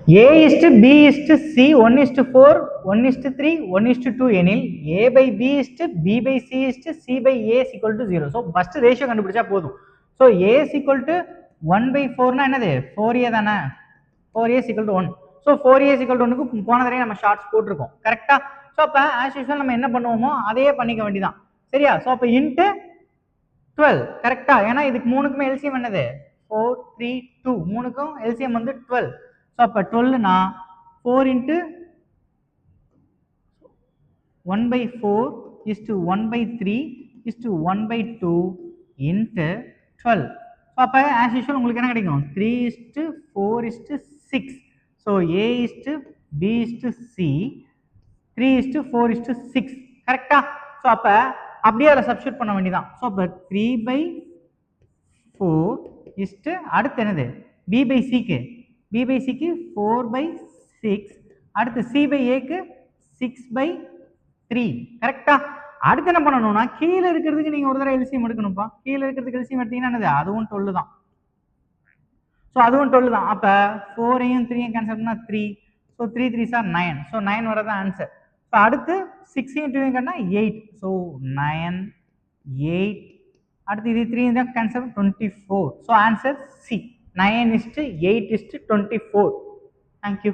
A is to B is to C 1 is to 4 1 is to 3 1 is to 2 எனில் A by B is to B by C is to C by A is equal to 0. So first ratio கண்டுபிடிச்சா போதும். So A is equal to 1 by 4 னா என்னது 4A தானே, 4A is equal to 1. So 4A is equal to 1 க்கு போன தடவை நம்ம shorts போட்டுருக்கோம் கரெக்டா. ஸோ அப்போ ஆஸ் யூஸ்வல் நம்ம என்ன பண்ணுவோமோ அதையே பண்ணிக்க வேண்டியதான் சரியா. ஸோ அப்போ இன்ட்டு 12 கரெக்டா, ஏன்னா இதுக்கு மூணுக்குமே எல்சிஎம் என்னது 4 3 2, மூணுக்கும் எல்சிஎம் வந்து 12. ஸோ அப்போ 12னா 4 into 1 by 4 is to 1 by 3 is to 1 by 2 into 12. So அப்போ ஆஸ் யூஸ்வல் உங்களுக்கு என்ன கிடைக்கும் 3 is to 4 is to 6. So A is to B is to C 3 is to 4 is to 6 கரெக்டா. So அப்போ அப்படியே அதில் சப்ஸ்டியூட் பண்ண வேண்டியதான். ஸோ அப்போ 3 by 4 is to அடுத்து என்னது B by Cக்கு B by Cக்கு 4 by 6, அடுத்து C by Aக்கு 6 by 3 கரெக்டா. அடுத்து என்ன பண்ணணும்னா கீழே இருக்கிறதுக்கு நீங்க ஒரு தடவை எல்சிஎம் எடுக்கணும்ப்பா. கீழே இருக்கிறதுக்கு எல்சிஎம் எடுத்தீங்கன்னா என்னது அதுவும் 12 தான். ஸோ அதுவும் 12 தான். அப்போ 4ஐயும் 3ஐயும் கேன்சல் பண்ணா 3. So 3 3s are 9. ஸோ 9 வரதான் ஆன்சர். ஸோ அடுத்து 6ஐயும் 2ஐயும் கட்டினா 8. ஸோ 9 8, அடுத்து இது 3 தான் cancel 24. So answer C 9 is to 8 is to 24. Thank you.